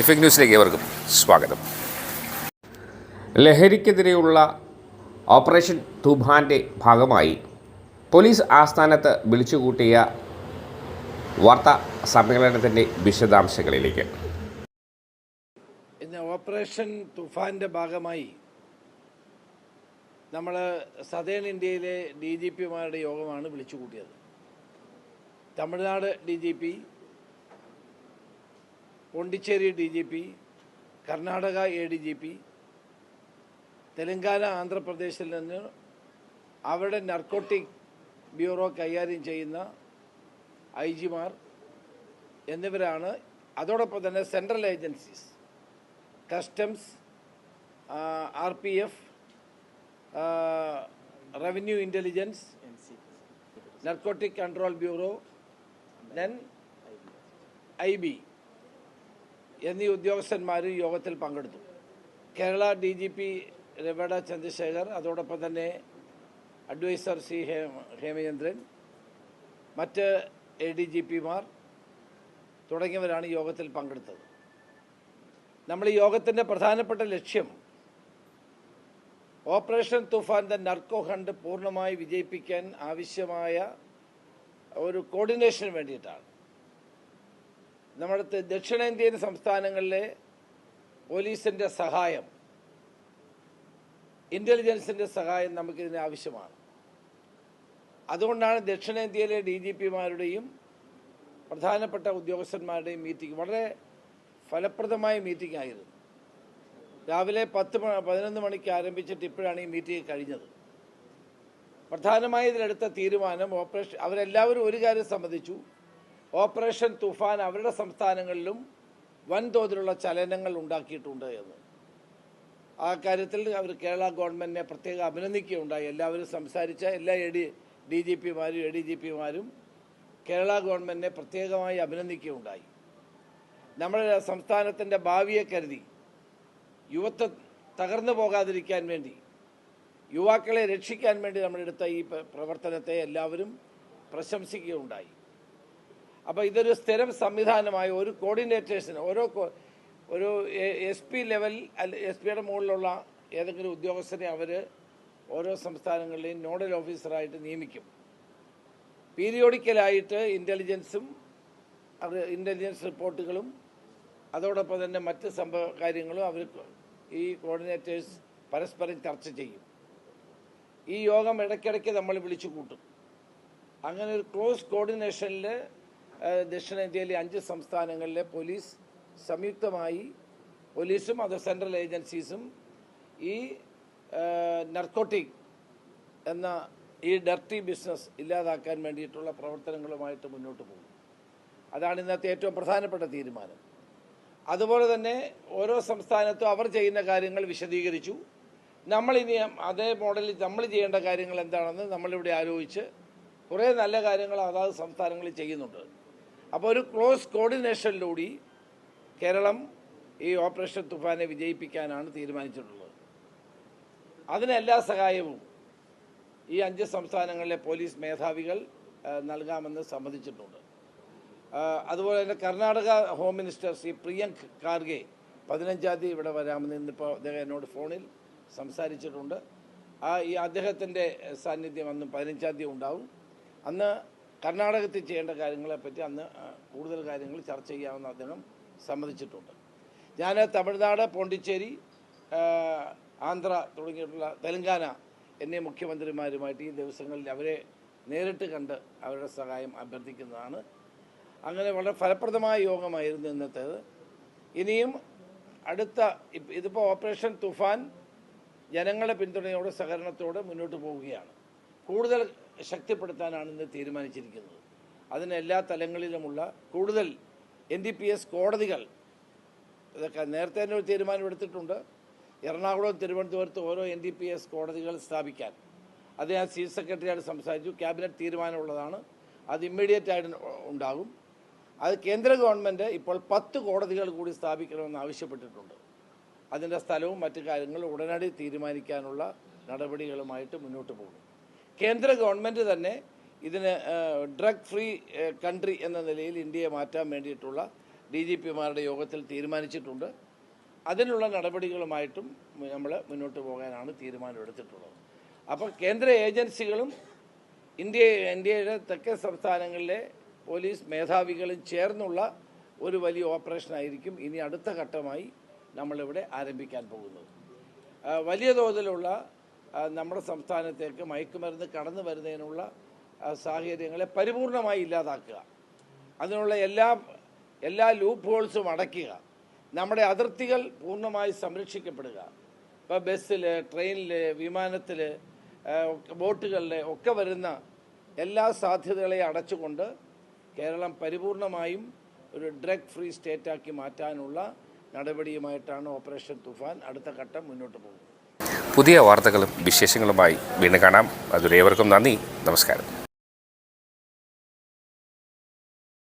Effect ന്യൂസിലേക്ക് ഏവർക്കും സ്വാഗതം. ലഹരിക്കെതിരെയുള്ള ഓപ്പറേഷൻ തൂഫാൻ്റെ ഭാഗമായി പോലീസ് ആസ്ഥാനത്ത് വിളിച്ചുകൂട്ടിയ വാർത്താ സമ്മേളനത്തിൻ്റെ വിശദാംശങ്ങളിലേക്ക്. ഇന്ന് ഓപ്പറേഷൻ തൂഫാൻ്റെ ഭാഗമായി നമ്മൾ സദേൺ ഇന്ത്യയിലെ DGPമാരുടെ യോഗമാണ് വിളിച്ചുകൂട്ടിയത്. Tamil Nadu DGP, Pondicherry DGP, Karnataka ADGP, Telangana ആന്ധ്രാപ്രദേശിൽ നിന്ന് അവരുടെ നർക്കോട്ടിക് ബ്യൂറോ കൈകാര്യം ചെയ്യുന്ന IGമാർ എന്നിവരാണ്. അതോടൊപ്പം തന്നെ central agencies, customs, RPF, revenue intelligence, narcotic control bureau, then IB എന്നീ ഉദ്യോഗസ്ഥന്മാർ യോഗത്തിൽ പങ്കെടുത്തു. കേരള DGP രവട ചന്ദ്രശേഖർ, അതോടൊപ്പം തന്നെ അഡ്വൈസർ C ഹേമചന്ദ്രൻ, മറ്റ് ADGPമാർ തുടങ്ങിയവരാണ് യോഗത്തിൽ പങ്കെടുത്തത്. നമ്മൾ ഈ യോഗത്തിൻ്റെ പ്രധാനപ്പെട്ട ലക്ഷ്യം ഓപ്പറേഷൻ തൂഫാൻ്റെ നർക്കോ ഹണ്ട് പൂർണ്ണമായി വിജയിപ്പിക്കാൻ ആവശ്യമായ ഒരു കോർഡിനേഷന് വേണ്ടിയിട്ടാണ്. നമ്മുടെ ദക്ഷിണേന്ത്യൻ സംസ്ഥാനങ്ങളിലെ പോലീസിൻ്റെ സഹായം, ഇൻ്റലിജൻസിൻ്റെ സഹായം നമുക്കിതിന് ആവശ്യമാണ്. അതുകൊണ്ടാണ് ദക്ഷിണേന്ത്യയിലെ DGPമാരുടെയും പ്രധാനപ്പെട്ട ഉദ്യോഗസ്ഥന്മാരുടെയും മീറ്റിംഗ് വളരെ ഫലപ്രദമായ മീറ്റിംഗ് ആയിരുന്നു. രാവിലെ 11 മണിക്ക് ആരംഭിച്ചിട്ട് ഇപ്പോഴാണ് ഈ മീറ്റിംഗ് കഴിഞ്ഞത്. പ്രധാനമായി ഇതിലെടുത്ത തീരുമാനം അവരെല്ലാവരും ഒരു കാര്യം സംബന്ധിച്ചു, ഓപ്പറേഷൻ തൂഫാൻ അവരുടെ സംസ്ഥാനങ്ങളിലും വൻതോതിലുള്ള ചലനങ്ങൾ ഉണ്ടാക്കിയിട്ടുണ്ട് എന്ന്. ആ കാര്യത്തിൽ അവർ കേരള ഗവൺമെൻറ്റിനെ പ്രത്യേകം അഭിനന്ദിക്കുകയുണ്ടായി. എല്ലാവരും സംസാരിച്ച എല്ലാ DGPമാരും ADGPമാരും കേരള ഗവൺമെൻറ്റിനെ പ്രത്യേകമായി അഭിനന്ദിക്കുകയുണ്ടായി. നമ്മുടെ സംസ്ഥാനത്തിൻ്റെ ഭാവിയെ കരുതി, യുവത്വം തകർന്നു പോകാതിരിക്കാൻ വേണ്ടി, യുവാക്കളെ രക്ഷിക്കാൻ വേണ്ടി നമ്മളെടുത്ത ഈ പ്രവർത്തനത്തെ എല്ലാവരും പ്രശംസിക്കുകയുണ്ടായി. അപ്പോൾ ഇതൊരു സ്ഥിരം സംവിധാനമായ ഒരു കോർഡിനേറ്റേഴ്സിന് ഒരു SP ലെവൽ, SP-യുടെ മുകളിലുള്ള ഏതെങ്കിലും ഉദ്യോഗസ്ഥനെ അവർ ഓരോ സംസ്ഥാനങ്ങളിലെയും നോഡൽ ഓഫീസറായിട്ട് നിയമിക്കും. പീരിയോഡിക്കലായിട്ട് ഇൻ്റലിജൻസ് റിപ്പോർട്ടുകളും അതോടൊപ്പം തന്നെ മറ്റ് കാര്യങ്ങളും അവർ ഈ കോർഡിനേറ്റേഴ്സ് പരസ്പരം ചർച്ച ചെയ്യും. ഈ യോഗം ഇടയ്ക്കിടയ്ക്ക് നമ്മൾ വിളിച്ചു കൂട്ടും. അങ്ങനെ ഒരു ക്ലോസ് കോർഡിനേഷനിൽ ദക്ഷിണേന്ത്യയിലെ 5 സംസ്ഥാനങ്ങളിലെ പോലീസ് സംയുക്തമായി, പോലീസും അത് സെൻട്രൽ ഏജൻസീസും ഈ നർക്കോട്ടിക് എന്ന ഈ ഡർട്ടി ബിസിനസ് ഇല്ലാതാക്കാൻ വേണ്ടിയിട്ടുള്ള പ്രവർത്തനങ്ങളുമായിട്ട് മുന്നോട്ട് പോകും. അതാണ് ഇന്നത്തെ ഏറ്റവും പ്രധാനപ്പെട്ട തീരുമാനം. അതുപോലെ തന്നെ ഓരോ സംസ്ഥാനത്തും അവർ ചെയ്യുന്ന കാര്യങ്ങൾ വിശദീകരിച്ചു. നമ്മളിനി അതേ മോഡലിൽ നമ്മൾ ചെയ്യേണ്ട കാര്യങ്ങൾ എന്താണെന്ന് നമ്മളിവിടെ ആലോചിച്ച് കുറേ നല്ല കാര്യങ്ങൾ അതാത് സംസ്ഥാനങ്ങളിൽ ചെയ്യുന്നുണ്ട്. അപ്പോൾ ഒരു ക്ലോസ് കോർഡിനേഷനിലൂടെ കേരളം ഈ ഓപ്പറേഷൻ തൂഫാനെ വിജയിപ്പിക്കാനാണ് തീരുമാനിച്ചിട്ടുള്ളത്. അതിന് എല്ലാ സഹായവും ഈ 5 സംസ്ഥാനങ്ങളിലെ പോലീസ് മേധാവികൾ നൽകാമെന്ന് സമ്മതിച്ചിട്ടുണ്ട്. അതുപോലെ തന്നെ കർണാടക ഹോം മിനിസ്റ്റർ ശ്രീ പ്രിയങ്ക് ഖാർഗെ 15-ാം തീയതി ഇവിടെ വരാമെന്ന് ഇന്നിപ്പോൾ അദ്ദേഹം എന്നോട് ഫോണിൽ സംസാരിച്ചിട്ടുണ്ട്. ഈ അദ്ദേഹത്തിൻ്റെ സാന്നിധ്യം അന്ന് 15-ാം തീയതി ഉണ്ടാവും. അന്ന് കർണാടകത്തിൽ ചെയ്യേണ്ട കാര്യങ്ങളെപ്പറ്റി അന്ന് കൂടുതൽ കാര്യങ്ങൾ ചർച്ച ചെയ്യാമെന്ന് അദ്ദേഹം സമ്മതിച്ചിട്ടുണ്ട്. ഞാൻ തമിഴ്നാട്, പോണ്ടിച്ചേരി, ആന്ധ്ര തുടങ്ങിയിട്ടുള്ള തെലങ്കാന എന്നീ മുഖ്യമന്ത്രിമാരുമായിട്ട് ഈ ദിവസങ്ങളിൽ അവരെ നേരിട്ട് കണ്ട് അവരുടെ സഹായം അഭ്യർത്ഥിക്കുന്നതാണ്. അങ്ങനെ വളരെ ഫലപ്രദമായ യോഗമായിരുന്നു ഇന്നത്തേത്. ഇനിയും ഇതിപ്പോൾ ഓപ്പറേഷൻ തൂഫാൻ ജനങ്ങളുടെ പിന്തുണയോടെ, സഹകരണത്തോടെ മുന്നോട്ട് പോവുകയാണ്. കൂടുതൽ ശക്തിപ്പെടുത്താനാണ് ഇന്ന് തീരുമാനിച്ചിരിക്കുന്നത്. അതിന് എല്ലാ തലങ്ങളിലുമുള്ള കൂടുതൽ NDPS കോടതികൾ, ഇതൊക്കെ നേരത്തെ തന്നെ ഒരു തീരുമാനമെടുത്തിട്ടുണ്ട്. എറണാകുളം, തിരുവനന്തപുരത്ത് ഓരോ NDPS കോടതികൾ സ്ഥാപിക്കാൻ. അത് ഞാൻ ചീഫ് സെക്രട്ടറിയോട് സംസാരിച്ചു. ക്യാബിനറ്റ് തീരുമാനമുള്ളതാണ്. അത് ഇമ്മീഡിയറ്റ് ആയിട്ട് ഉണ്ടാകും. അത് കേന്ദ്ര ഗവൺമെൻറ് ഇപ്പോൾ 10 കോടതികൾ കൂടി സ്ഥാപിക്കണമെന്ന് ആവശ്യപ്പെട്ടിട്ടുണ്ട്. അതിൻ്റെ സ്ഥലവും മറ്റു കാര്യങ്ങളും ഉടനടി തീരുമാനിക്കാനുള്ള നടപടികളുമായിട്ട് മുന്നോട്ട് പോകും. കേന്ദ്ര ഗവൺമെൻറ് തന്നെ ഇതിന് ഡ്രഗ് ഫ്രീ കൺട്രി എന്ന നിലയിൽ ഇന്ത്യയെ മാറ്റാൻ വേണ്ടിയിട്ടുള്ള DGPമാരുടെ യോഗത്തിൽ തീരുമാനിച്ചിട്ടുണ്ട്. അതിനുള്ള നടപടികളുമായിട്ടും നമ്മൾ മുന്നോട്ട് പോകാനാണ് തീരുമാനമെടുത്തിട്ടുള്ളത്. അപ്പോൾ കേന്ദ്ര ഏജൻസികളും ഇന്ത്യയുടെ തെക്കേ സംസ്ഥാനങ്ങളിലെ പോലീസ് മേധാവികളും ചേർന്നുള്ള ഒരു വലിയ ഓപ്പറേഷനായിരിക്കും ഇനി അടുത്ത ഘട്ടമായി നമ്മളിവിടെ ആരംഭിക്കാൻ പോകുന്നത്. വലിയ തോതിലുള്ള നമ്മുടെ സംസ്ഥാനത്തേക്ക് മയക്കുമരുന്ന് കടന്നു വരുന്നതിനുള്ള സാഹചര്യങ്ങളെ പരിപൂർണമായി ഇല്ലാതാക്കുക, അതിനുള്ള എല്ലാ ലൂപ്പ് ഹോൾസും അടയ്ക്കുക, നമ്മുടെ അതിർത്തികൾ പൂർണ്ണമായി സംരക്ഷിക്കപ്പെടുക. ഇപ്പോൾ ബസ്സിൽ, ട്രെയിനിൽ, വിമാനത്തിൽ, ബോട്ടുകളിൽ ഒക്കെ വരുന്ന എല്ലാ സാധ്യതകളെയും അടച്ചുകൊണ്ട് കേരളം പരിപൂർണമായും ഒരു ഡ്രഗ് ഫ്രീ സ്റ്റേറ്റാക്കി മാറ്റാനുള്ള നടപടിയുമായിട്ടാണ് ഓപ്പറേഷൻ തുഫാൻ അടുത്ത ഘട്ടം മുന്നോട്ട് പോകുന്നത്. പുതിയ വാർത്തകളും വിശേഷങ്ങളുമായി വീണ്ടും കാണാം. അതുവരെ ഏവർക്കും നന്ദി, നമസ്കാരം.